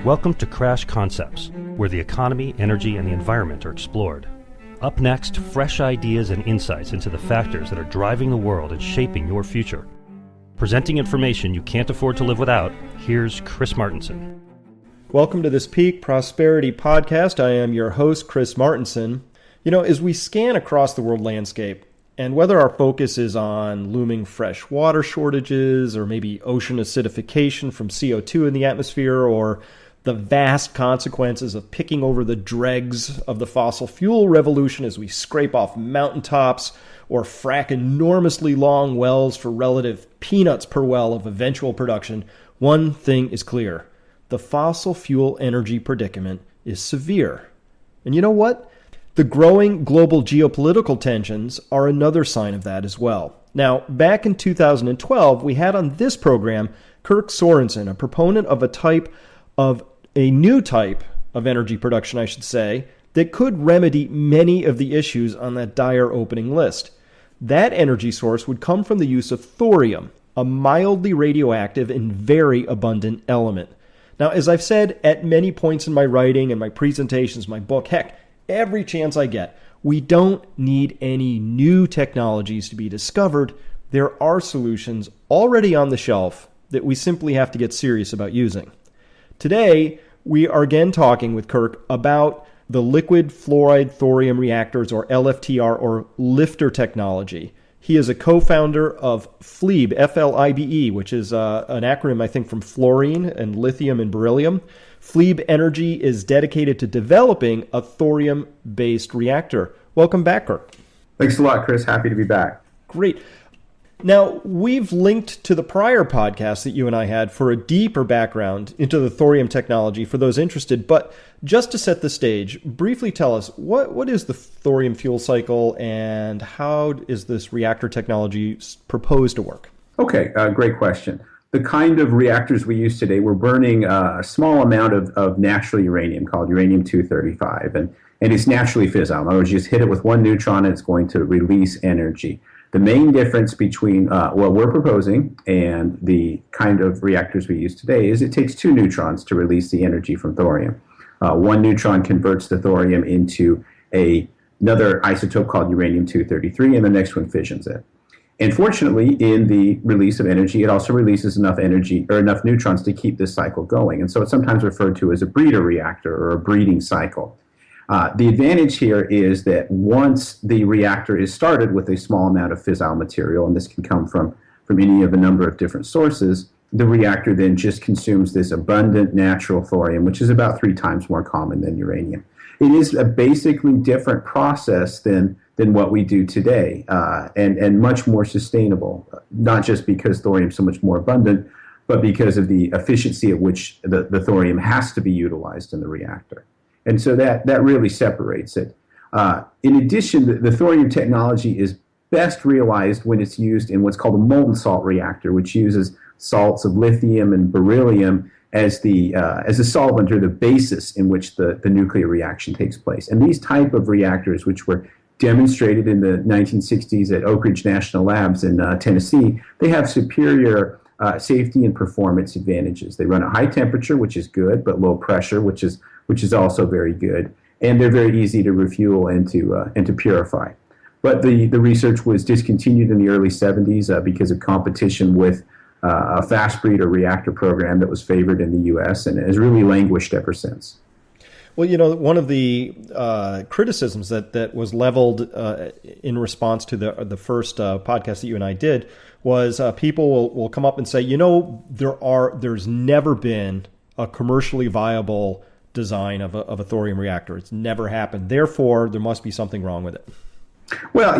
Welcome to Crash Concepts, where the economy, energy, and the environment are explored. Up next, fresh ideas and insights into the factors that are driving the world and shaping your future. Presenting information you can't afford to live without, here's Chris Martenson. Welcome to this Peak Prosperity Podcast. I am your host, Chris Martenson. As we scan across the world landscape, and whether our focus is on looming fresh water shortages, or maybe ocean acidification from CO2 in the atmosphere, or the vast consequences of picking over the dregs of the fossil fuel revolution as we scrape off mountaintops or frack enormously long wells for relative peanuts per well of eventual production, one thing is clear. The fossil fuel energy predicament is severe. And you know what? The growing global geopolitical tensions are another sign of that as well. Now, back in 2012, we had on this program Kirk Sorensen, a proponent of a new type of energy production, I should say, that could remedy many of the issues on that dire opening list. That energy source would come from the use of thorium, a mildly radioactive and very abundant element. Now, as I've said at many points in my writing and my presentations, my book, heck, every chance I get, we don't need any new technologies to be discovered. There are solutions already on the shelf that we simply have to get serious about using. Today, we are again talking with Kirk about the liquid fluoride thorium reactors, or LFTR, or lifter technology. He is a co-founder of FLIBE, F-L-I-B-E, which is an acronym, I think, from fluorine and lithium and beryllium. FLIBE Energy is dedicated to developing a thorium-based reactor. Welcome back, Kirk. Thanks a lot, Chris. Happy to be back. Great. Now, we've linked to the prior podcast that you and I had for a deeper background into the thorium technology for those interested. But just to set the stage, briefly tell us, what is the thorium fuel cycle and how is this reactor technology proposed to work? Okay, great question. The kind of reactors we use today, we're burning a small amount of natural uranium called uranium-235, and it's naturally fissile. In other words, you just hit it with one neutron and it's going to release energy. The main difference between what we're proposing and the kind of reactors we use today is it takes two neutrons to release the energy from thorium. One neutron converts the thorium into another isotope called uranium-233, and the next one fissions it. And fortunately, in the release of energy, it also releases enough energy or enough neutrons to keep this cycle going. And so it's sometimes referred to as a breeder reactor or a breeding cycle. The advantage here is that once the reactor is started with a small amount of fissile material, and this can come from any of a number of different sources, the reactor then just consumes this abundant natural thorium, which is about 3 times more common than uranium. It is a basically different process than what we do today, and much more sustainable, not just because thorium is so much more abundant, but because of the efficiency at which the thorium has to be utilized in the reactor. And so that really separates it. In addition, the thorium technology is best realized when it's used in what's called a molten salt reactor, which uses salts of lithium and beryllium as the solvent or the basis in which the nuclear reaction takes place. And these type of reactors, which were demonstrated in the 1960s at Oak Ridge National Labs in Tennessee, they have superior safety and performance advantages. They run at high temperature, which is good, but low pressure, which is also very good. And they're very easy to refuel and to purify. But the research was discontinued in the early 70s because of competition with a fast breeder reactor program that was favored in the U.S. and has really languished ever since. Well, one of the criticisms that was leveled in response to the first podcast that you and I did was people will come up and say, there's never been a commercially viable design of a thorium reactor. It's never happened. Therefore, there must be something wrong with it. Well,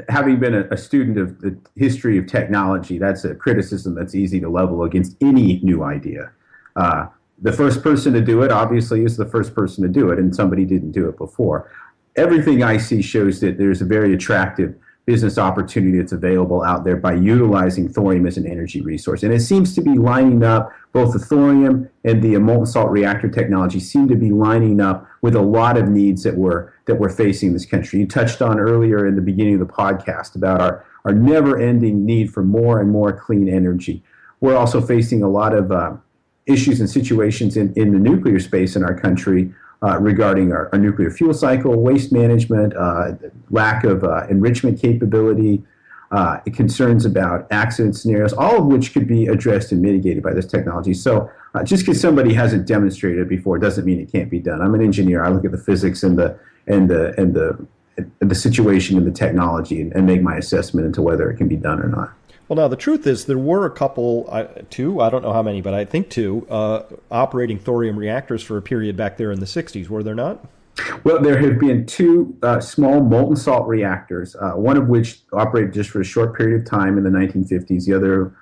having been a student of the history of technology, that's a criticism that's easy to level against any new idea. The first person to do it, obviously, is the first person to do it, and somebody didn't do it before. Everything I see shows that there's a very attractive business opportunity that's available out there by utilizing thorium as an energy resource. And it seems to be lining up, both the thorium and the molten salt reactor technology seem to be lining up with a lot of needs that we're facing in this country. You touched on earlier in the beginning of the podcast about our never-ending need for more and more clean energy. we're also facing a lot of issues and situations in the nuclear space in our country regarding our nuclear fuel cycle, waste management, lack of enrichment capability, concerns about accident scenarios, all of which could be addressed and mitigated by this technology. So just because somebody hasn't demonstrated it before doesn't mean it can't be done. I'm an engineer. I look at the physics and the situation and the technology and make my assessment into whether it can be done or not. Well, now the truth is there were a couple, two, I don't know how many, but I think two, operating thorium reactors for a period back there in the 60s, were there not? Well, there have been two small molten salt reactors, one of which operated just for a short period of time in the 1950s. The other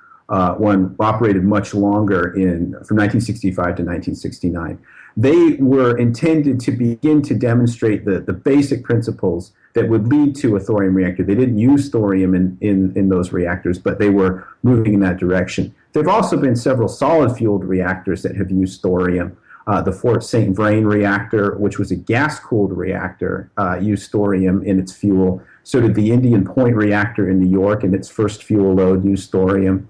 one operated much longer from 1965 to 1969. They were intended to begin to demonstrate the basic principles that would lead to a thorium reactor. They didn't use thorium in those reactors, but they were moving in that direction. There have also been several solid-fueled reactors that have used thorium. The Fort St. Vrain reactor, which was a gas-cooled reactor, used thorium in its fuel. So did the Indian Point reactor in New York, and its first fuel load used thorium.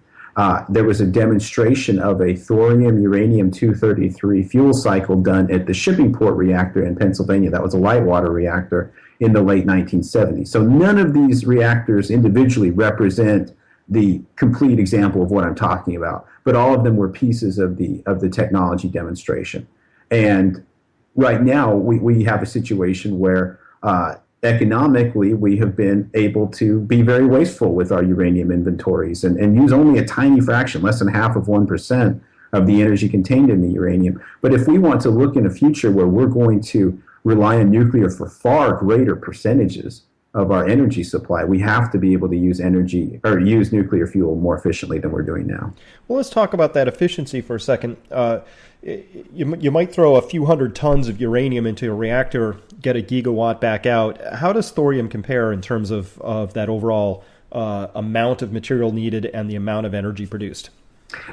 There was a demonstration of a thorium-uranium-233 fuel cycle done at the Shippingport reactor in Pennsylvania. That was a light water reactor in the late 1970s. So none of these reactors individually represent the complete example of what I'm talking about, but all of them were pieces of the technology demonstration. And right now we have a situation where economically we have been able to be very wasteful with our uranium inventories and use only a tiny fraction, less than 0.5% of the energy contained in the uranium. But if we want to look in a future where we're going to rely on nuclear for far greater percentages of our energy supply, we have to be able to use nuclear fuel more efficiently than we're doing now. Well, let's talk about that efficiency for a second. You might throw a few hundred tons of uranium into a reactor, get a gigawatt back out. How does thorium compare in terms of that overall amount of material needed and the amount of energy produced?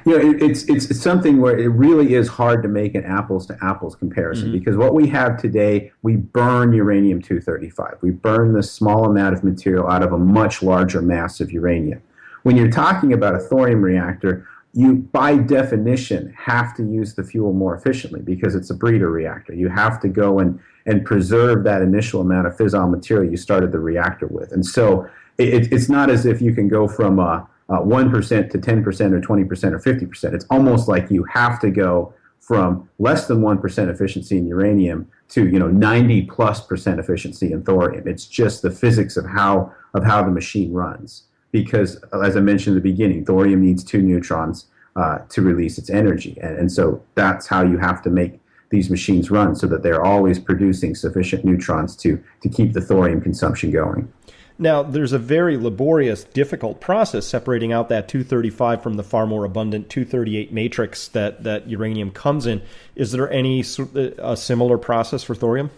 It's something where it really is hard to make an apples to apples comparison, because what we have today, we burn uranium-235. We burn this small amount of material out of a much larger mass of uranium. When you're talking about a thorium reactor, you by definition have to use the fuel more efficiently because it's a breeder reactor. You have to go and preserve that initial amount of fissile material you started the reactor with. And so it's not as if you can go from 1% to 10% or 20% or 50%. It's almost like you have to go from less than 1% efficiency in uranium to 90+% efficiency in thorium. It's just the physics of how the machine runs. Because, as I mentioned at the beginning, thorium needs 2 neutrons to release its energy. And so that's how you have to make these machines run, so that they're always producing sufficient neutrons to keep the thorium consumption going. Now, there's a very laborious, difficult process separating out that 235 from the far more abundant 238 matrix that uranium comes in. Is there any similar process for thorium?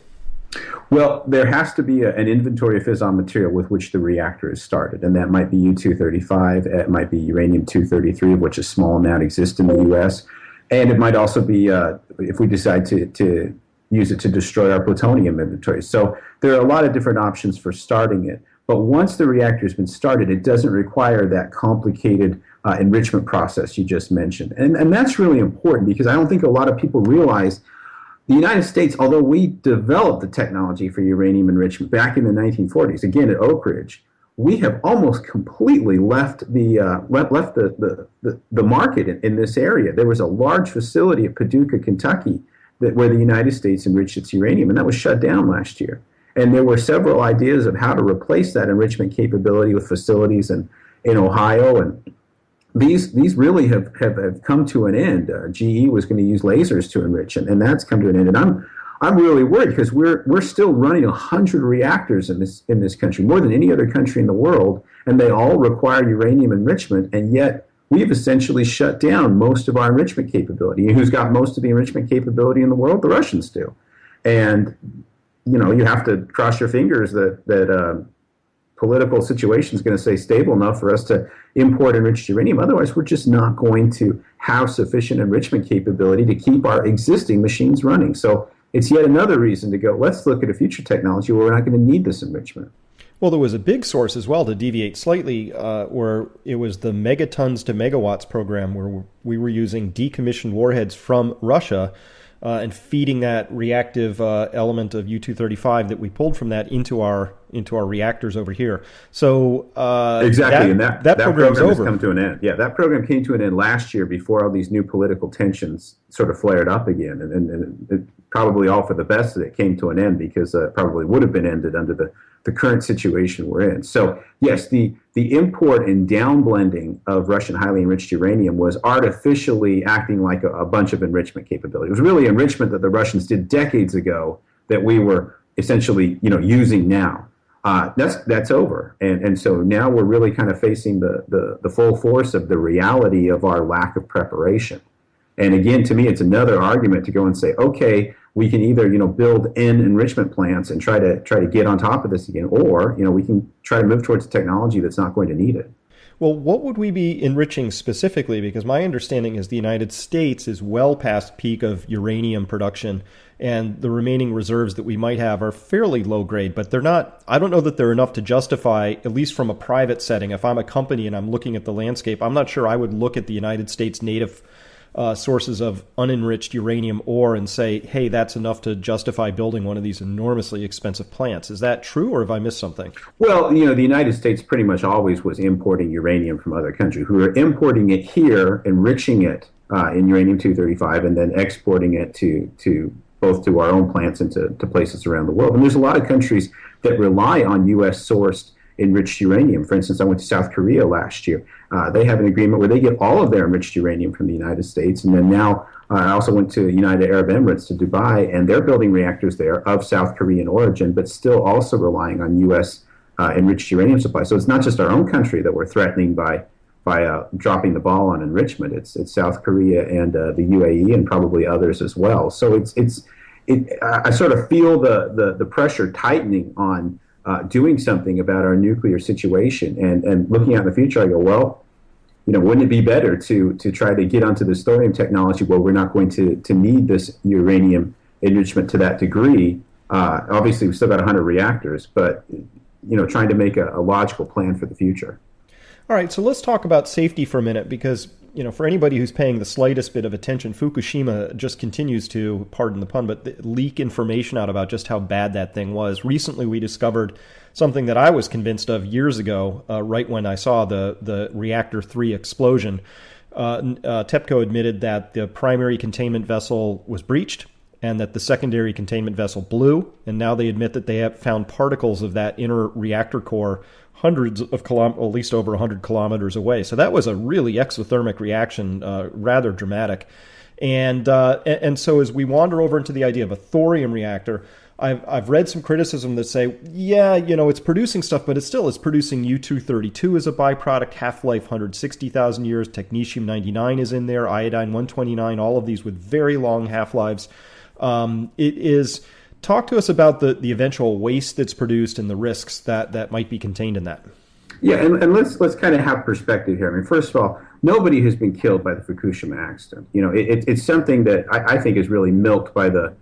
Well, there has to be an inventory of fissile material with which the reactor is started, and that might be U-235, it might be uranium-233, of which a small amount exists in the U.S., and it might also be, if we decide to use it to destroy our plutonium inventory. So there are a lot of different options for starting it. But once the reactor has been started, it doesn't require that complicated enrichment process you just mentioned. And that's really important, because I don't think a lot of people realize the United States, although we developed the technology for uranium enrichment back in the 1940s, again at Oak Ridge, we have almost completely left the market in this area. There was a large facility at Paducah, Kentucky, where the United States enriched its uranium, and that was shut down last year. And there were several ideas of how to replace that enrichment capability with facilities in Ohio, and these really have come to an end. GE was going to use lasers to enrich, and that's come to an end. And I'm really worried, because we're still running 100 reactors in this country, more than any other country in the world, and they all require uranium enrichment, and yet we've essentially shut down most of our enrichment capability. And who's got most of the enrichment capability in the world? The Russians do. And you have to cross your fingers that political situation is going to stay stable enough for us to import enriched uranium. Otherwise, we're just not going to have sufficient enrichment capability to keep our existing machines running. So it's yet another reason to go, let's look at a future technology where we're not going to need this enrichment. Well, there was a big source as well, to deviate slightly, where it was the megatons to megawatts program, where we were using decommissioned warheads from Russia and feeding that reactive element of U-235 that we pulled from that into our reactors over here. So exactly, and that program's program over. has come to an end. Yeah, that program came to an end last year before all these new political tensions sort of flared up again, and it, probably all for the best that it came to an end, because it probably would have been ended under the current situation we're in. So yes, the import and downblending of Russian highly enriched uranium was artificially acting like a bunch of enrichment capability. It was really enrichment that the Russians did decades ago that we were essentially, using now. That's over, and so now we're really kind of facing the full force of the reality of our lack of preparation. And again, to me, it's another argument to go and say, okay, we can either build N enrichment plants and try to get on top of this again, or we can try to move towards a technology that's not going to need it. Well, what would we be enriching specifically? Because my understanding is the United States is well past peak of uranium production, and the remaining reserves that we might have are fairly low grade, but they're not, I don't know that they're enough to justify, at least from a private setting. If I'm a company and I'm looking at the landscape, I'm not sure I would look at the United States native sources of unenriched uranium ore and say, hey, that's enough to justify building one of these enormously expensive plants. Is that true, or have I missed something? Well, the United States pretty much always was importing uranium from other countries who were importing it here, enriching it in uranium-235, and then exporting it to both to our own plants and to places around the world. And there's a lot of countries that rely on U.S.-sourced enriched uranium. For instance, I went to South Korea last year. They have an agreement where they get all of their enriched uranium from the United States. And then now I also went to United Arab Emirates, to Dubai, and they're building reactors there of South Korean origin, but still also relying on U.S. Enriched uranium supply. So it's not just our own country that we're threatening by dropping the ball on enrichment. It's South Korea and the UAE and probably others as well. So I sort of feel the pressure tightening on doing something about our nuclear situation, and looking out in the future, I go, well, wouldn't it be better to try to get onto this thorium technology where we're not going to need this uranium enrichment to that degree? Obviously, we've still got 100 reactors, but trying to make a logical plan for the future. All right, so let's talk about safety for a minute, because for anybody who's paying the slightest bit of attention, Fukushima just continues to, pardon the pun, but leak information out about just how bad that thing was. Recently, we discovered something that I was convinced of years ago, right when I saw the Reactor 3 explosion. TEPCO admitted that the primary containment vessel was breached and that the secondary containment vessel blew, and now they admit that they have found particles of that inner reactor core hundreds of kilometers, at least over 100 kilometers away. So that was a really exothermic reaction, rather dramatic. And so as we wander over into the idea of a thorium reactor, I've read some criticism that say, yeah, it's producing stuff, but it's producing U-232 as a byproduct, half-life 160,000 years, technetium-99 is in there, iodine-129, all of these with very long half-lives. Talk to us about the eventual waste that's produced and the risks that might be contained in that. Yeah, and let's kind of have perspective here. I mean, first of all, nobody has been killed by the Fukushima accident. It's something that I think is really milked by the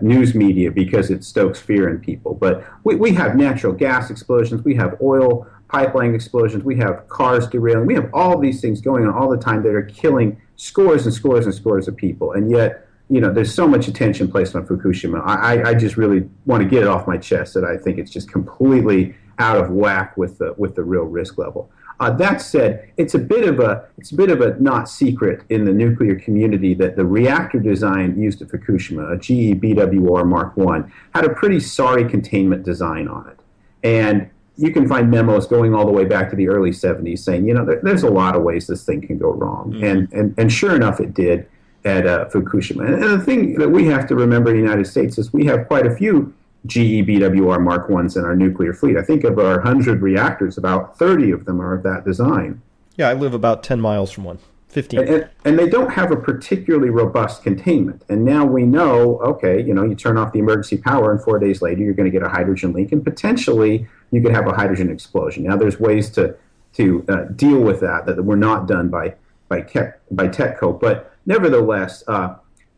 news media because it stokes fear in people. But we have natural gas explosions, we have oil pipeline explosions, we have cars derailing, we have all these things going on all the time that are killing scores and scores and scores of people, and yet there's so much attention placed on Fukushima. I just really want to get it off my chest that I think it's just completely out of whack with the real risk level. That said, it's a bit of a not secret in the nuclear community that the reactor design used at Fukushima, a GE BWR Mark I, had a pretty sorry containment design on it. And you can find memos going all the way back to the early 70s saying, there's a lot of ways this thing can go wrong. Mm-hmm. And sure enough, it did at Fukushima. And the thing that we have to remember in the United States is we have quite a few GE BWR Mark Is in our nuclear fleet. I think of our 100 reactors, about 30 of them are of that design. Yeah, I live about 10 miles from one, 15. And they don't have a particularly robust containment. And now we know, okay, you turn off the emergency power and 4 days later you're going to get a hydrogen leak and potentially you could have a hydrogen explosion. Now there's ways to deal with that were not done by TEPCO. But nevertheless,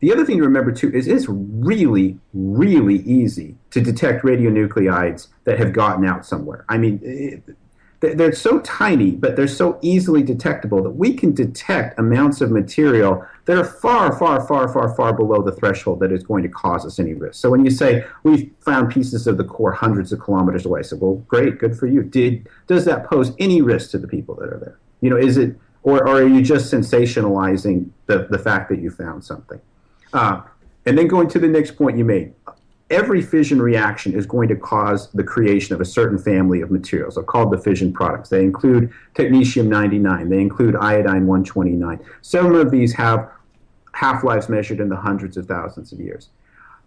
The other thing to remember, too, is it's really, really easy to detect radionuclides that have gotten out somewhere. I mean, they're so tiny, but they're so easily detectable that we can detect amounts of material that are far, far, far, far, far below the threshold that is going to cause us any risk. So when you say, we found pieces of the core hundreds of kilometers away, I said, well, great, good for you. Does that pose any risk to the people that are there? You know, is it, or are you just sensationalizing the fact that you found something? And then going to the next point you made, every fission reaction is going to cause the creation of a certain family of materials, called the fission products. They include technetium-99. They include iodine-129. Some of these have half-lives measured in the hundreds of thousands of years.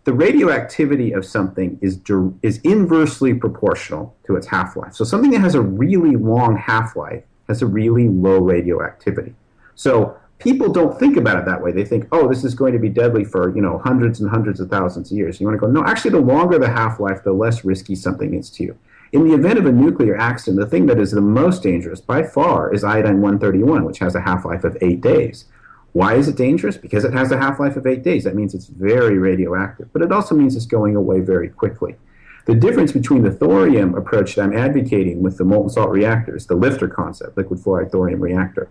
The radioactivity of something is inversely proportional to its half-life. So something that has a really long half-life has a really low radioactivity. So people don't think about it that way. They think, oh, this is going to be deadly for, you know, hundreds and hundreds of thousands of years. You want to go, no, actually, the longer the half-life, the less risky something is to you. In the event of a nuclear accident, the thing that is the most dangerous by far is iodine-131, which has a half-life of 8 days. Why is it dangerous? Because it has a half-life of 8 days. That means it's very radioactive, but it also means it's going away very quickly. The difference between the thorium approach that I'm advocating with the molten salt reactors, the LFTR concept, liquid fluoride thorium reactor,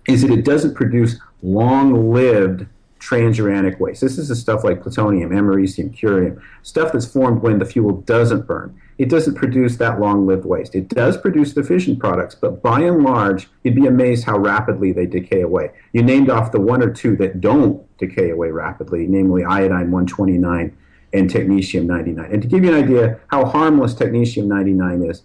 is that it doesn't produce long-lived transuranic waste. This is the stuff like plutonium, americium, curium, stuff that's formed when the fuel doesn't burn. It doesn't produce that long-lived waste. It does produce the fission products, but by and large, you'd be amazed how rapidly they decay away. You named off the one or two that don't decay away rapidly, namely iodine-129 and technetium-99. And to give you an idea how harmless technetium-99 is,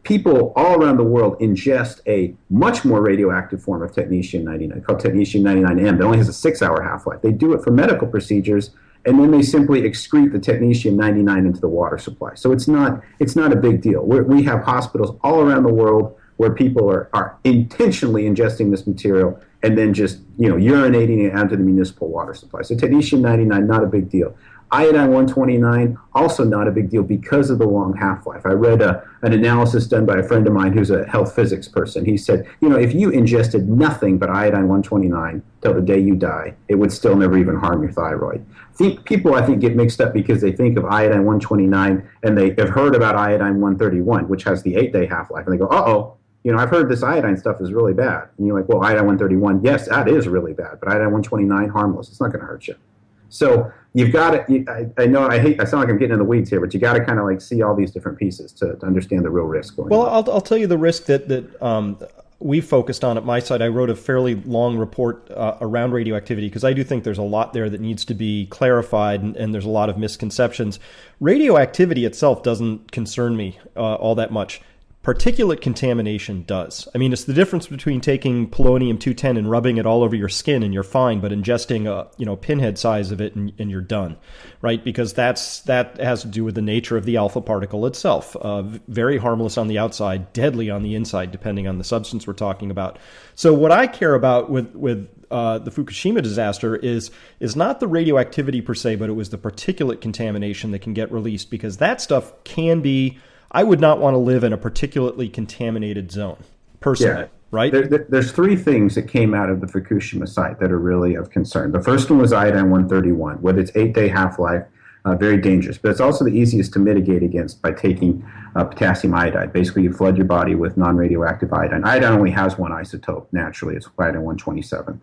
people all around the world ingest a much more radioactive form of technetium-99 called technetium-99M that only has a 6-hour half-life. They do it for medical procedures, and then they simply excrete the technetium-99 into the water supply. So it's not a big deal. We have hospitals all around the world where people are intentionally ingesting this material and then just, you know, urinating it out to the municipal water supply. So technetium-99, not a big deal. Iodine-129, also not a big deal because of the long half-life. I read an analysis done by a friend of mine who's a health physics person. He said, you know, if you ingested nothing but iodine-129 till the day you die, it would still never even harm your thyroid. People, I think, get mixed up because they think of iodine-129 and they have heard about iodine-131, which has the 8-day half-life, and they go, uh-oh, you know, I've heard this iodine stuff is really bad. And you're like, well, iodine-131, yes, that is really bad, but iodine-129, harmless. It's not going to hurt you. So you've got to, I know I sound like I'm getting in the weeds here, but you got to kind of like see all these different pieces to understand the real risk going on. Well, I'll tell you the risk that we focused on at my side. I wrote a fairly long report around radioactivity because I do think there's a lot there that needs to be clarified, and there's a lot of misconceptions. Radioactivity itself doesn't concern me all that much. Particulate contamination does. I mean, it's the difference between taking polonium-210 and rubbing it all over your skin and you're fine, but ingesting a pinhead size of it and you're done, right? Because that has to do with the nature of the alpha particle itself. Very harmless on the outside, deadly on the inside, depending on the substance we're talking about. So what I care about with the Fukushima disaster is not the radioactivity per se, but it was the particulate contamination that can get released, because that stuff can be. I would not want to live in a particulately contaminated zone, personally, right? There's three things that came out of the Fukushima site that are really of concern. The first one was iodine-131, with its 8-day half-life, very dangerous. But it's also the easiest to mitigate against by taking potassium iodide. Basically, you flood your body with non-radioactive iodine. Iodine only has one isotope, naturally. It's iodine-127.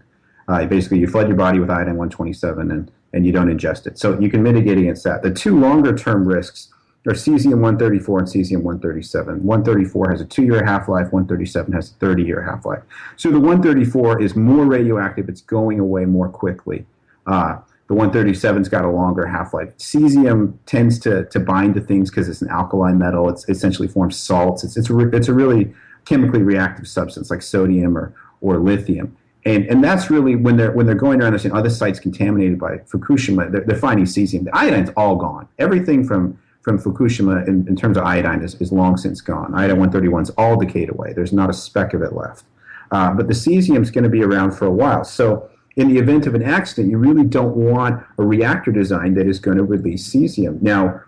Basically, you flood your body with iodine-127 and you don't ingest it. So you can mitigate against that. The two longer-term risks are cesium-134 and cesium-137. 134 has a 2-year half-life, 137 has a 30-year half-life. So the 134 is more radioactive, it's going away more quickly. The 137's got a longer half-life. Cesium tends to bind to things because it's an alkali metal. It essentially forms salts. It's a really chemically reactive substance like sodium or lithium. And that's really when they're going around and saying, oh, this site's contaminated by Fukushima, they're finding cesium. The iodine's all gone. Everything from Fukushima in terms of iodine is long since gone. Iodine-131's all decayed away. There's not a speck of it left. But the cesium's going to be around for a while. So in the event of an accident, you really don't want a reactor design that is going to release cesium. Now,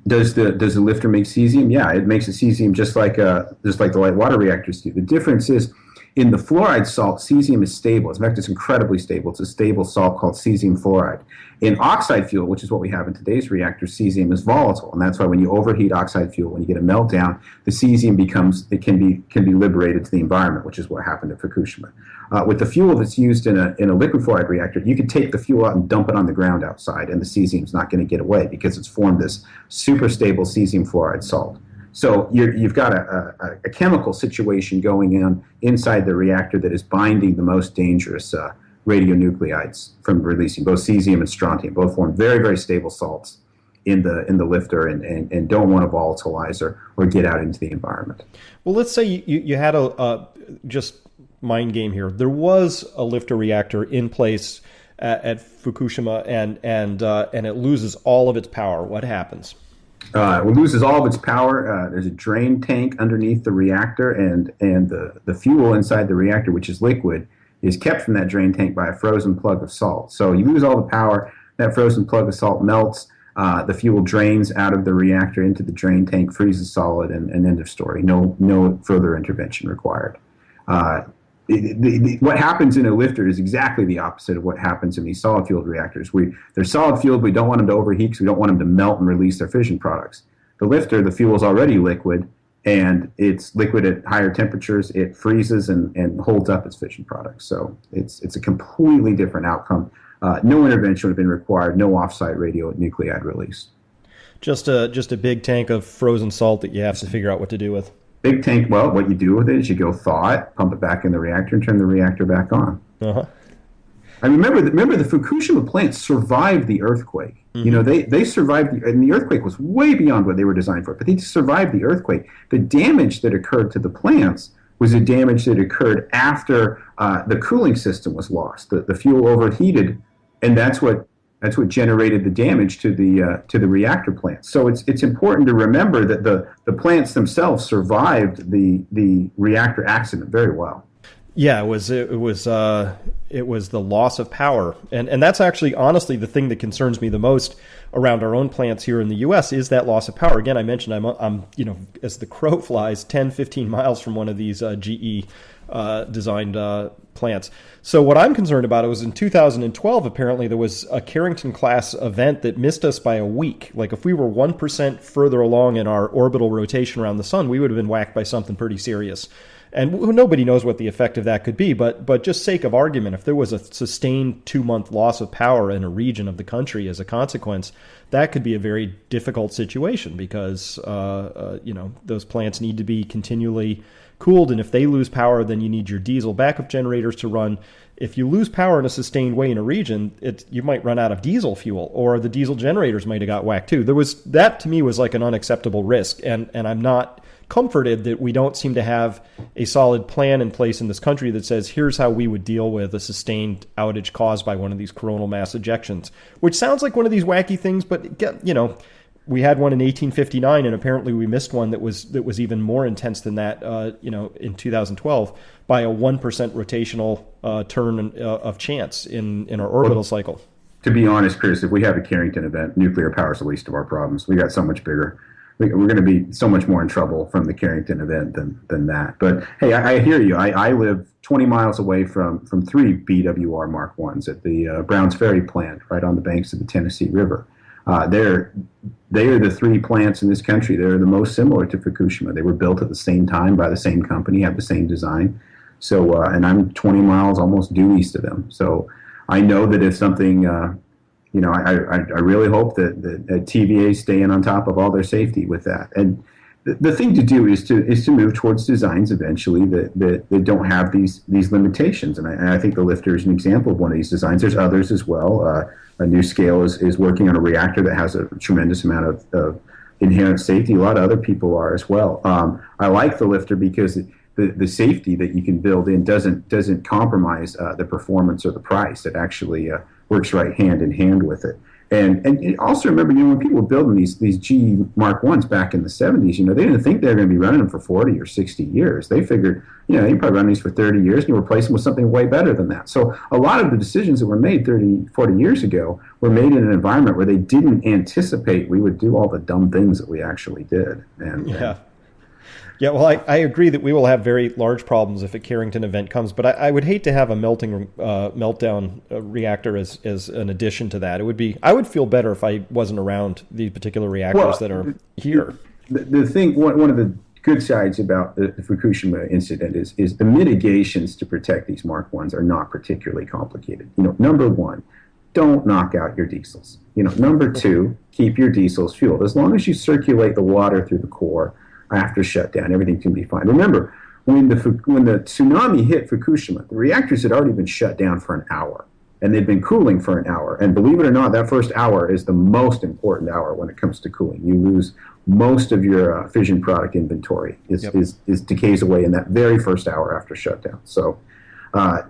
does the LFTR make cesium? Yeah, it makes a cesium just like the light water reactors do. The difference is In the fluoride salt, cesium is stable. In fact, it's incredibly stable. It's a stable salt called cesium fluoride. In oxide fuel, which is what we have in today's reactor, cesium is volatile, and that's why when you overheat oxide fuel, when you get a meltdown, the cesium can be liberated to the environment, which is what happened at Fukushima. With the fuel that's used in a liquid fluoride reactor, you can take the fuel out and dump it on the ground outside, and the cesium's not going to get away because it's formed this super stable cesium fluoride salt. So you've got a chemical situation going on inside the reactor that is binding the most dangerous radionuclides from releasing. Both cesium and strontium both form very, very stable salts in the lifter and don't want to volatilize or get out into the environment. Well, let's say you had a just mind game here. There was a lifter reactor in place at Fukushima and it loses all of its power. What happens? It loses all of its power. There's a drain tank underneath the reactor, and the fuel inside the reactor, which is liquid, is kept from that drain tank by a frozen plug of salt. So you lose all the power. That frozen plug of salt melts. The fuel drains out of the reactor into the drain tank, freezes solid, and end of story. No further intervention required. What happens in a lifter is exactly the opposite of what happens in these solid fueled reactors. They're solid fueled. We don't want them to overheat because we don't want them to melt and release their fission products. The lifter, the fuel is already liquid, and it's liquid at higher temperatures. It freezes and holds up its fission products. So it's a completely different outcome. No intervention would have been required. No offsite radionuclide release. Just a big tank of frozen salt that you have to figure out what to do with. Big tank, well, what you do with it is you go thaw it, pump it back in the reactor, and turn the reactor back on. Uh-huh. I remember the Fukushima plant survived the earthquake. Mm-hmm. You know, they survived, and the earthquake was way beyond what they were designed for, but they survived the earthquake. The damage that occurred to the plants was a damage that occurred after the cooling system was lost. The fuel overheated, and that's what generated the damage to the reactor plants. So it's important to remember that the plants themselves survived the reactor accident very well. Yeah, it was the loss of power, and that's actually honestly the thing that concerns me the most around our own plants here in the U.S. is that loss of power. Again, I mentioned I'm as the crow flies 10, 15 miles from one of these GE designed plants. So what I'm concerned about was in 2012, apparently there was a Carrington class event that missed us by a week. Like if we were 1% further along in our orbital rotation around the sun, we would have been whacked by something pretty serious. And nobody knows what the effect of that could be, but just sake of argument, if there was a sustained 2-month loss of power in a region of the country as a consequence, that could be a very difficult situation because those plants need to be continually cooled, and if they lose power, then you need your diesel backup generators to run. If you lose power in a sustained way in a region, you might run out of diesel fuel, or the diesel generators might have got whacked too. That to me was like an unacceptable risk, and I'm not comforted that we don't seem to have a solid plan in place in this country that says here's how we would deal with a sustained outage caused by one of these coronal mass ejections, which sounds like one of these wacky things, but we had one in 1859, and apparently we missed one that was even more intense than that in 2012 by a 1% rotational turn of chance in our orbital cycle. To be honest, Chris, if we have a Carrington event, nuclear power is the least of our problems. We got so much bigger. We're going to be so much more in trouble from the Carrington event than that. But hey, I hear you. I live 20 miles away from 3 BWR Mark 1s at the Browns Ferry plant right on the banks of the Tennessee River. They are the 3 plants in this country that are the most similar to Fukushima. They were built at the same time by the same company, have the same design. So, and I'm 20 miles almost due east of them. So I know that if something I really hope that TVA stay in on top of all their safety with that. And the thing to do is to move towards designs eventually that don't have these limitations. And I think the lifter is an example of one of these designs. There's others as well. A new scale is working on a reactor that has a tremendous amount of inherent safety. A lot of other people are as well. I like the lifter because the safety that you can build in doesn't compromise the performance or the price. It actually works right hand in hand with it. And also remember, when people were building these GE Mark 1s back in the 70s, they didn't think they were going to be running them for 40 or 60 years. They figured, you probably run these for 30 years and you replace them with something way better than that. So a lot of the decisions that were made 30, 40 years ago were made in an environment where they didn't anticipate we would do all the dumb things that we actually did. Yeah, well, I agree that we will have very large problems if a Carrington event comes, but I would hate to have a meltdown reactor as an addition to that. I would feel better if I wasn't around these particular reactors that are here. The thing, one of the good sides about the Fukushima incident is the mitigations to protect these Mark I's are not particularly complicated. Number one, don't knock out your diesels. Number two, keep your diesels fueled. As long as you circulate the water through the core after shutdown, everything can be fine. Remember, when the tsunami hit Fukushima, the reactors had already been shut down for an hour, and they'd been cooling for an hour. And believe it or not, that first hour is the most important hour when it comes to cooling. You lose most of your fission product inventory is decays away in that very first hour after shutdown. So, what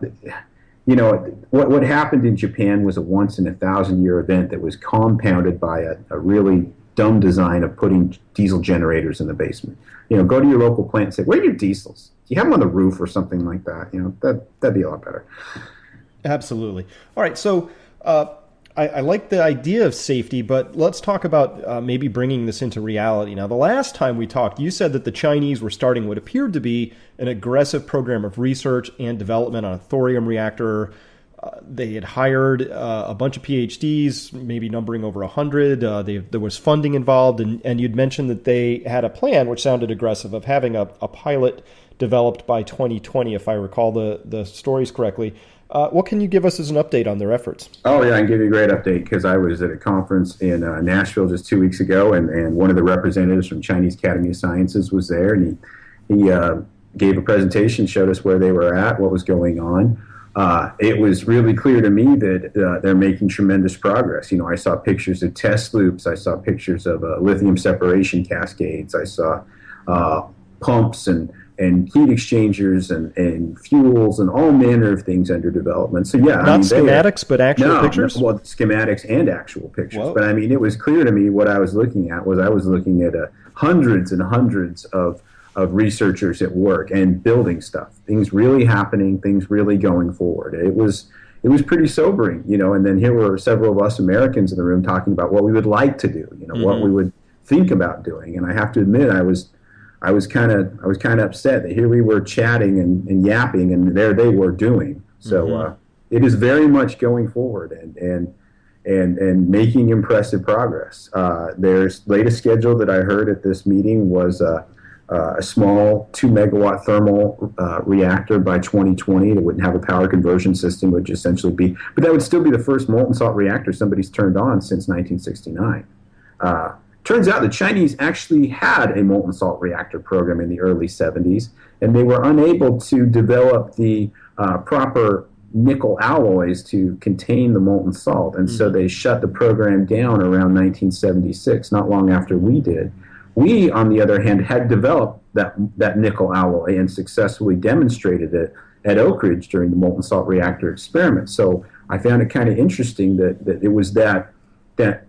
happened in Japan was a once in 1,000-year event that was compounded by a really dumb design of putting diesel generators in the basement. Go to your local plant and say, where are your diesels? Do you have them on the roof or something like that? That'd be a lot better. Absolutely. All right. So I like the idea of safety, but let's talk about maybe bringing this into reality. Now, the last time we talked, you said that the Chinese were starting what appeared to be an aggressive program of research and development on a thorium reactor. They had hired a bunch of PhDs, maybe numbering over 100. There was funding involved, and you'd mentioned that they had a plan, which sounded aggressive, of having a pilot developed by 2020, if I recall the stories correctly. What can you give us as an update on their efforts? Oh, yeah, I can give you a great update because I was at a conference in Nashville just 2 weeks ago, and one of the representatives from Chinese Academy of Sciences was there, and he gave a presentation, showed us where they were at, what was going on. It was really clear to me that they're making tremendous progress. I saw pictures of test loops. I saw pictures of lithium separation cascades. I saw pumps and heat exchangers and fuels and all manner of things under development. So, yeah. Not schematics, but actual pictures? Well, schematics and actual pictures. Whoa. But, it was clear to me what I was looking at hundreds and hundreds of researchers at work and building stuff, things really happening, things really going forward. It was pretty sobering, and then here were several of us Americans in the room talking about what we would like to do, what we would think about doing. And I have to admit, I was kind of upset that here we were chatting and yapping, and there they were doing. So it is very much going forward and making impressive progress. There's latest schedule that I heard at this meeting was a small 2 megawatt thermal reactor by 2020 that wouldn't have a power conversion system, would essentially be, but that would still be the first molten salt reactor somebody's turned on since 1969. Turns out the Chinese actually had a molten salt reactor program in the early 70s, and they were unable to develop the proper nickel alloys to contain the molten salt, and so they shut the program down around 1976, not long after we did. We, on the other hand, had developed that nickel alloy and successfully demonstrated it at Oak Ridge during the molten salt reactor experiment. So I found it kind of interesting that it was that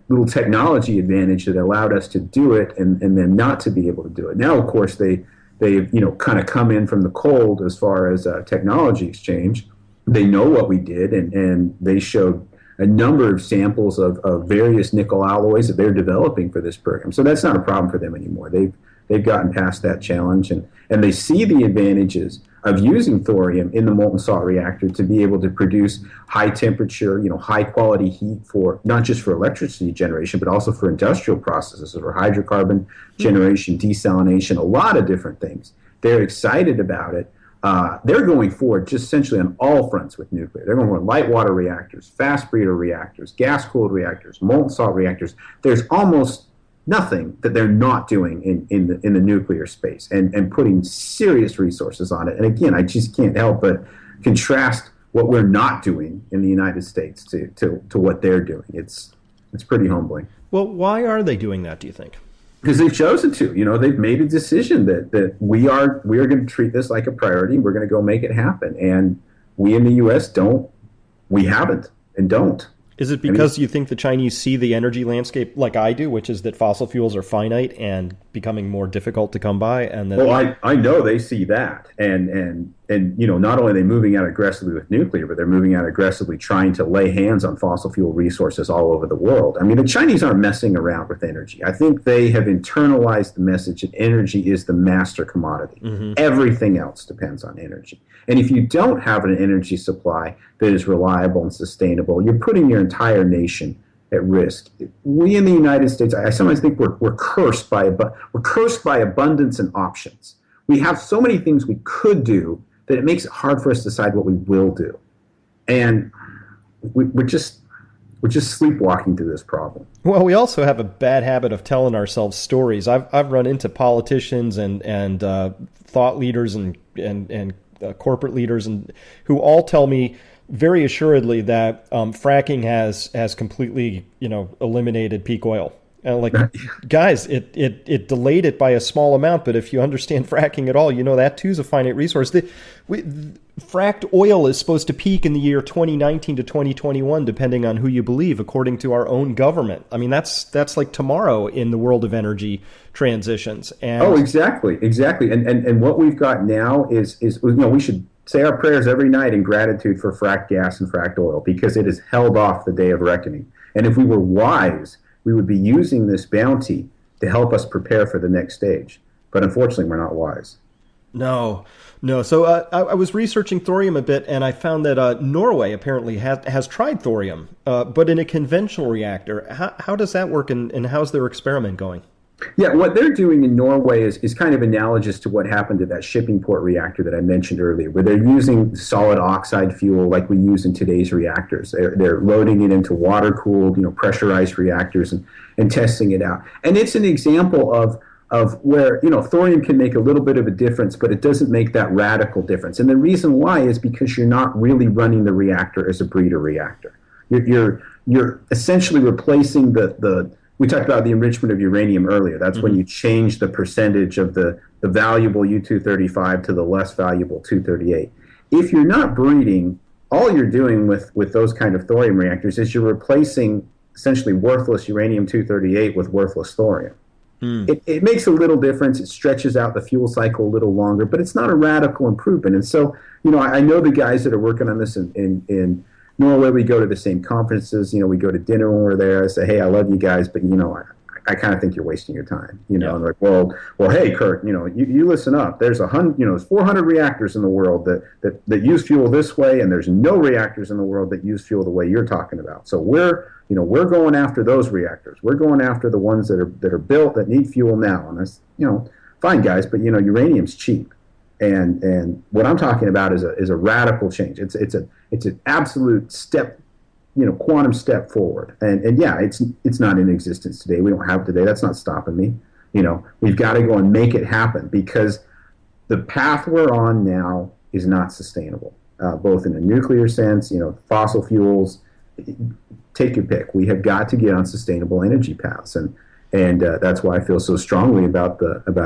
little technology advantage that allowed us to do it and then not to be able to do it. Now, of course, they've kind of come in from the cold as far as technology exchange. They know what we did, and they showed a number of samples of various nickel alloys that they're developing for this program. So that's not a problem for them anymore. They've gotten past that challenge, and they see the advantages of using thorium in the molten salt reactor to be able to produce high temperature, high quality heat for not just for electricity generation, but also for industrial processes, for hydrocarbon generation, desalination, a lot of different things. They're excited about it. They're going forward just essentially on all fronts with nuclear. They're going forward light water reactors, fast breeder reactors, gas-cooled reactors, molten salt reactors. There's almost nothing that they're not doing in the nuclear space and putting serious resources on it. And again, I just can't help but contrast what we're not doing in the United States to what they're doing. It's pretty humbling. Well, why are they doing that, do you think? Because they've chosen to. They've made a decision that we are going to treat this like a priority. We're going to go make it happen. And we in the U.S. haven't and don't. Is it because you think the Chinese see the energy landscape like I do, which is that fossil fuels are finite and becoming more difficult to come by? And that... Well, I know they see that, and not only are they moving out aggressively with nuclear, but they're moving out aggressively trying to lay hands on fossil fuel resources all over the world. I mean, the Chinese aren't messing around with energy. I think they have internalized the message that energy is the master commodity. Mm-hmm. Everything else depends on energy. And if you don't have an energy supply that is reliable and sustainable, you're putting your entire nation at risk. We in the United States, I sometimes think we're cursed by abundance and options. We have so many things we could do that it makes it hard for us to decide what we will do, and we're just sleepwalking through this problem. Well, we also have a bad habit of telling ourselves stories. I've run into politicians and thought leaders and corporate leaders and who all tell me very assuredly that fracking has completely eliminated peak oil. And like, guys, it delayed it by a small amount, but if you understand fracking at all, that too is a finite resource. Fracked oil is supposed to peak in the year 2019 to 2021, depending on who you believe, according to our own government. I mean, that's like tomorrow in the world of energy transitions. And exactly. And what we've got now is we should say our prayers every night in gratitude for fracked gas and fracked oil, because it has held off the day of reckoning. And if we were wise, we would be using this bounty to help us prepare for the next stage. But unfortunately, we're not wise. No. So I was researching thorium a bit, and I found that Norway apparently has tried thorium, but in a conventional reactor. How does that work, and how's their experiment going? Yeah, what they're doing in Norway is kind of analogous to what happened to that shipping port reactor that I mentioned earlier, where they're using solid oxide fuel like we use in today's reactors. They're loading it into water-cooled, pressurized reactors and testing it out. And it's an example of where, thorium can make a little bit of a difference, but it doesn't make that radical difference. And the reason why is because you're not really running the reactor as a breeder reactor. You're essentially replacing we talked about the enrichment of uranium earlier. That's when you change the percentage of the valuable U-235 to the less valuable 238. If you're not breeding, all you're doing with those kind of thorium reactors is you're replacing essentially worthless uranium-238 with worthless thorium. It makes a little difference. It stretches out the fuel cycle a little longer, but it's not a radical improvement. And so, I know the guys that are working on this in Norway. We go to the same conferences. We go to dinner when we're there. I say, hey, I love you guys, but I kind of think you're wasting your time. And they're like, well, hey, Kirk, you listen up. There's 400 reactors in the world that use fuel this way, and there's no reactors in the world that use fuel the way you're talking about. So we're going after those reactors. We're going after the ones that are built that need fuel now. And that's, fine, guys, but uranium's cheap. And what I'm talking about is a radical change. It's an absolute step, quantum step forward. And yeah, it's not in existence today. We don't have it today. That's not stopping me. We've got to go and make it happen, because the path we're on now is not sustainable, both in a nuclear sense, fossil fuels. Take your pick. We have got to get on sustainable energy paths, and that's why I feel so strongly about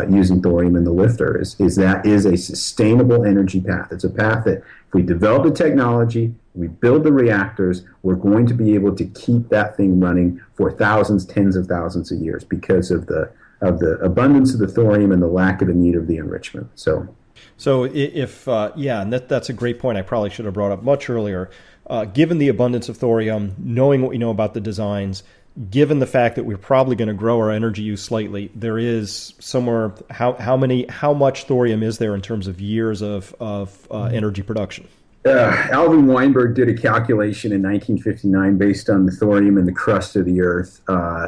using thorium in the lifter. Is that is a sustainable energy path. It's a path that if we develop the technology, we build the reactors, we're going to be able to keep that thing running for thousands, tens of thousands of years because of the abundance of the thorium and the lack of the need of the enrichment. So if and that's a great point. I probably should have brought up much earlier. Given the abundance of thorium, knowing what we know about the designs, given the fact that we're probably going to grow our energy use slightly, there is somewhere how much thorium is there in terms of years of energy production? Alvin Weinberg did a calculation in 1959 based on the thorium in the crust of the Earth,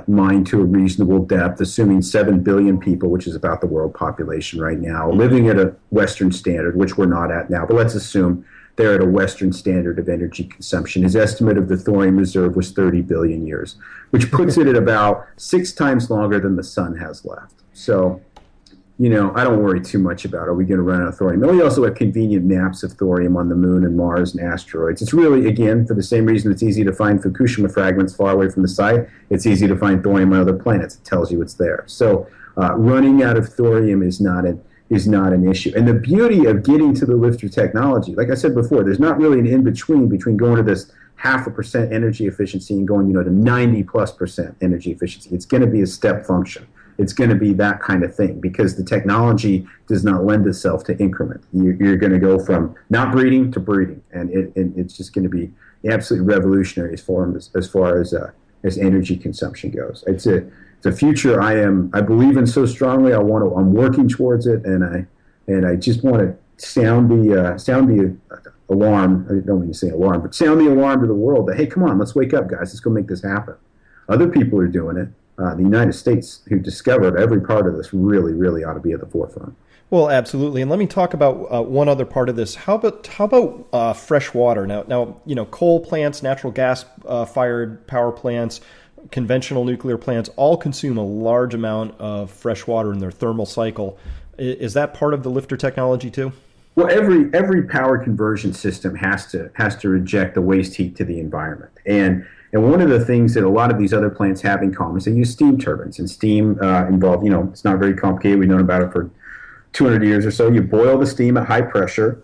mined to a reasonable depth, assuming 7 billion people, which is about the world population right now, living at a Western standard, which we're not at now, but let's assume they're at a Western standard of energy consumption. His estimate of the thorium reserve was 30 billion years, which puts it at about 6 times longer than the sun has left. So, I don't worry too much about, are we going to run out of thorium? And we also have convenient maps of thorium on the moon and Mars and asteroids. It's really, again, for the same reason it's easy to find Fukushima fragments far away from the site, it's easy to find thorium on other planets. It tells you it's there. So running out of thorium is not an issue. And the beauty of getting to the lifter technology, like I said before, there's not really an in-between between going to this 0.5% energy efficiency and going, to 90+% energy efficiency. It's going to be a step function. It's going to be that kind of thing because the technology does not lend itself to increment. You're going to go from not breeding to breeding, and it's just going to be absolutely revolutionary as far as energy consumption goes. It's a future I believe in so strongly. I'm working towards it, and I just want to sound the alarm. I don't mean to say alarm, but sound the alarm to the world that, hey, come on, let's wake up, guys. Let's go make this happen. Other people are doing it. The United States, who discovered every part of this, really, really ought to be at the forefront. Well, absolutely. And let me talk about one other part of this. How about fresh water? Now, coal plants, natural gas fired power plants, conventional nuclear plants all consume a large amount of fresh water in their thermal cycle. Is that part of the lifter technology too? Well, every power conversion system has to reject the waste heat to the environment. And one of the things that a lot of these other plants have in common is they use steam turbines. And steam involved, it's not very complicated. We've known about it for 200 years or so. You boil the steam at high pressure.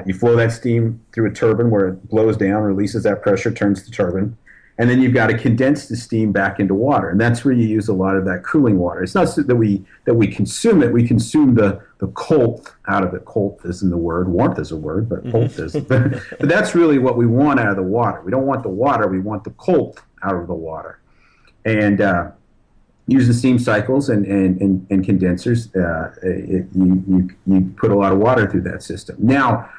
You flow that steam through a turbine where it blows down, releases that pressure, turns the turbine. And then you've got to condense the steam back into water. And that's where you use a lot of that cooling water. It's not that we consume it. We consume the cold out of it. Cold isn't the word. Warmth is a word, but cold is. But that's really what we want out of the water. We don't want the water. We want the cold out of the water. And using steam cycles and condensers, you put a lot of water through that system. Now,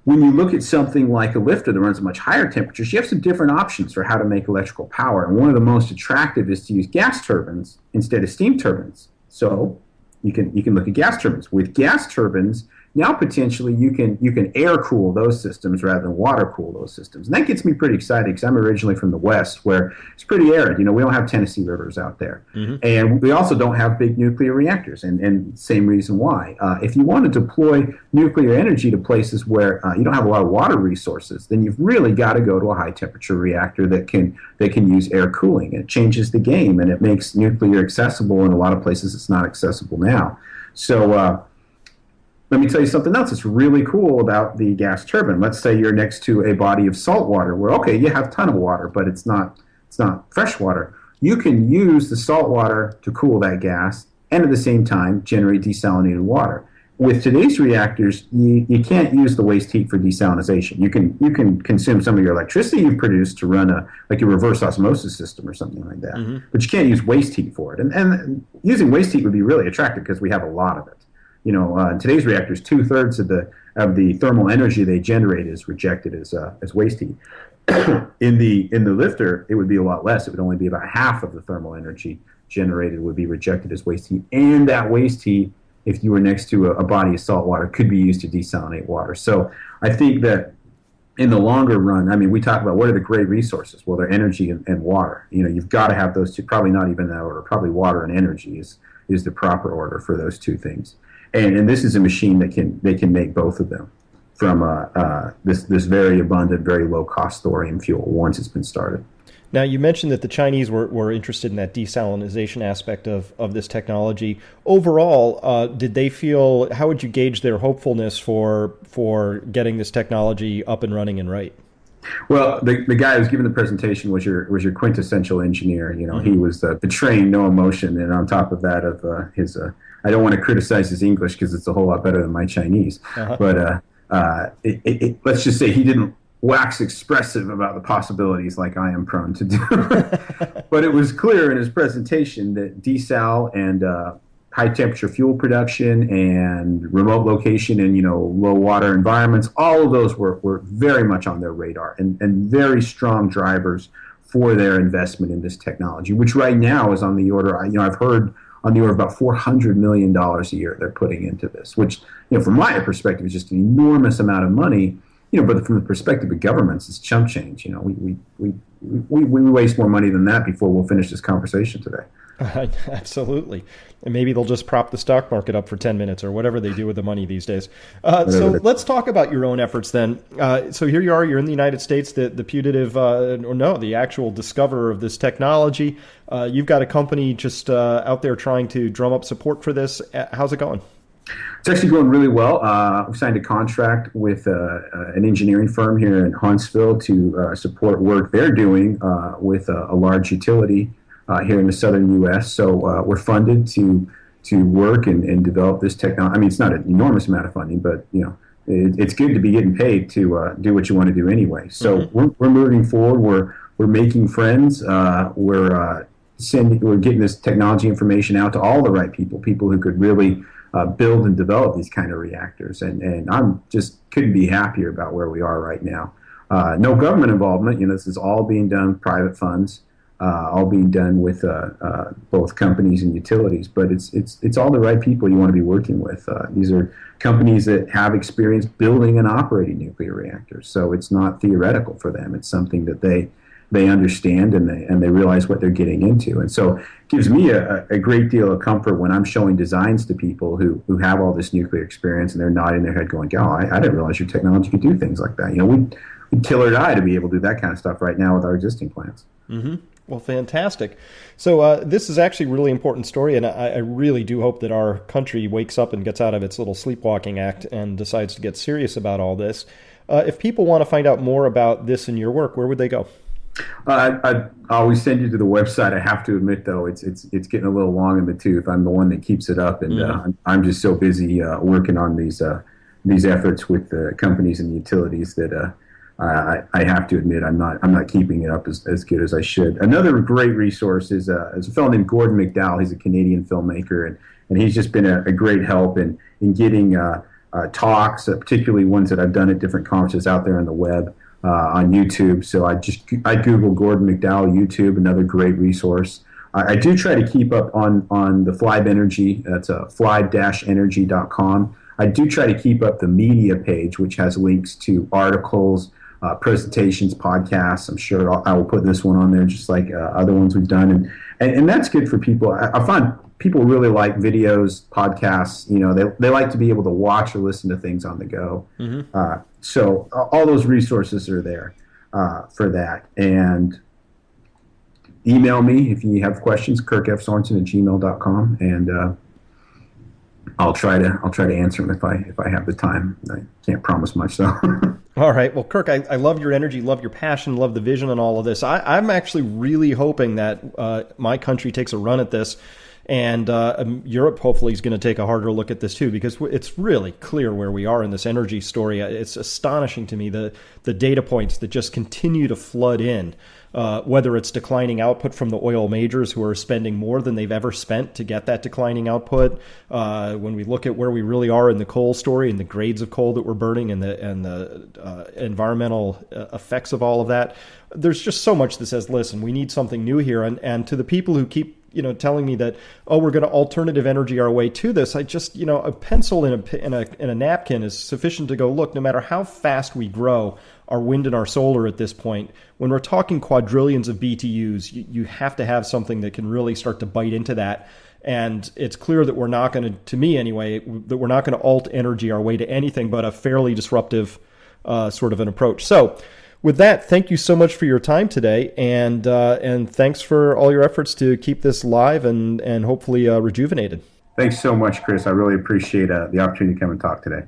when you look at something like a lifter that runs at much higher temperatures, you have some different options for how to make electrical power. And one of the most attractive is to use gas turbines instead of steam turbines. So you can look at gas turbines. With gas turbines, now potentially you can air cool those systems rather than water cool those systems. And that gets me pretty excited because I'm originally from the West where it's pretty arid. We don't have Tennessee rivers out there. Mm-hmm. And we also don't have big nuclear reactors, and same reason why. If you want to deploy nuclear energy to places where you don't have a lot of water resources, then you've really got to go to a high temperature reactor that can use air cooling. It changes the game, and it makes nuclear accessible in a lot of places it's not accessible now. So let me tell you something else that's really cool about the gas turbine. Let's say you're next to a body of salt water where, okay, you have a ton of water, but it's not fresh water. You can use the salt water to cool that gas and at the same time generate desalinated water. With today's reactors, you can't use the waste heat for desalinization. You can consume some of your electricity you've produced to run a reverse osmosis system or something like that, mm-hmm. but you can't use waste heat for it. And using waste heat would be really attractive because we have a lot of it. In today's reactors, 2/3 of the thermal energy they generate is rejected as waste heat. In the lifter, it would be a lot less. It would only be about half of the thermal energy generated would be rejected as waste heat, and that waste heat, if you were next to a body of salt water, could be used to desalinate water. So I think that in the longer run, we talk about what are the great resources. Well, they're energy and water. You've got to have those two. Probably not even that order. Probably water and energy is the proper order for those two things. And this is a machine that can make both of them from this very abundant, very low cost thorium fuel once it's been started. Now, you mentioned that the Chinese were interested in that desalinization aspect of this technology. Overall, did they feel? How would you gauge their hopefulness for getting this technology up and running and right? Well, the guy who was giving the presentation was your quintessential engineer. Mm-hmm. He was betraying no emotion, and on top of that, of his. I don't want to criticize his English because it's a whole lot better than my Chinese. Uh-huh. But let's just say he didn't wax expressive about the possibilities like I am prone to do. But it was clear in his presentation that desal and high temperature fuel production and remote location and low water environments, all of those were very much on their radar and very strong drivers for their investment in this technology, which right now is on the order, I've heard on the order of about $400 million a year they're putting into this, which, from my perspective, is just an enormous amount of money. But from the perspective of governments, it's chump change. We waste more money than that before we'll finish this conversation today. Absolutely. And maybe they'll just prop the stock market up for 10 minutes or whatever they do with the money these days. So let's talk about your own efforts then. So here you are, you're in the United States, the the actual discoverer of this technology. You've got a company just out there trying to drum up support for this. How's it going? It's actually going really well. We've signed a contract with an engineering firm here in Huntsville to support work they're doing with a large utility here in the southern U.S. So we're funded to work and develop this technology. I mean, it's not an enormous amount of funding, but it's good to be getting paid to do what you want to do anyway. So we're moving forward. We're making friends. We're getting this technology information out to all the right people who could really build and develop these kind of reactors. And I'm just couldn't be happier about where we are right now. No government involvement. This is all being done with private funds, all being done with both companies and utilities. But it's all the right people you want to be working with. These are companies that have experience building and operating nuclear reactors. So it's not theoretical for them. It's something that they understand and they realize what they're getting into. And so it gives me a great deal of comfort when I'm showing designs to people who have all this nuclear experience and they're nodding their head going, "Oh, I didn't realize your technology could do things like that." We'd kill or die to be able to do that kind of stuff right now with our existing plants. Mm-hmm. Well, fantastic. So this is actually a really important story, and I really do hope that our country wakes up and gets out of its little sleepwalking act and decides to get serious about all this. If people want to find out more about this and your work, where would they go? I always send you to the website. I have to admit, though, it's getting a little long in the tooth. I'm the one that keeps it up, and I'm just so busy working on these efforts with the companies and utilities that I have to admit I'm not keeping it up as good as I should. Another great resource is a fellow named Gordon McDowell. He's a Canadian filmmaker, and he's just been a great help in getting talks, particularly ones that I've done at different conferences out there on the web. On YouTube. So I Google Gordon McDowell YouTube, another great resource. I do try to keep up on the Flibe Energy. That's flibe-energy.com. I do try to keep up the media page, which has links to articles, presentations, podcasts. I'm sure I will put this one on there just like other ones we've done. And that's good for people. I find people really like videos, podcasts. They like to be able to watch or listen to things on the go. Mm-hmm. So all those resources are there for that. And email me if you have questions, kirkfsorensen@gmail.com, and I'll try to answer them if I have the time. I can't promise much though. All right. Well, Kirk, I love your energy, love your passion, love the vision and all of this. I'm actually really hoping that my country takes a run at this. And Europe hopefully is going to take a harder look at this too, because it's really clear where we are in this energy story. It's astonishing to me, the data points that just continue to flood in, whether it's declining output from the oil majors who are spending more than they've ever spent to get that declining output. When we look at where we really are in the coal story and the grades of coal that we're burning and the environmental effects of all of that, there's just so much that says, listen, we need something new here. And to the people who keep telling me that, we're going to alternative energy our way to this, I just, a pencil in a napkin is sufficient to go, look, no matter how fast we grow our wind and our solar at this point, when we're talking quadrillions of BTUs, you have to have something that can really start to bite into that. And it's clear that we're not going to me anyway, that we're not going to alt energy our way to anything but a fairly disruptive sort of an approach. So with that, thank you so much for your time today, and thanks for all your efforts to keep this live and hopefully rejuvenated. Thanks so much, Chris. I really appreciate the opportunity to come and talk today.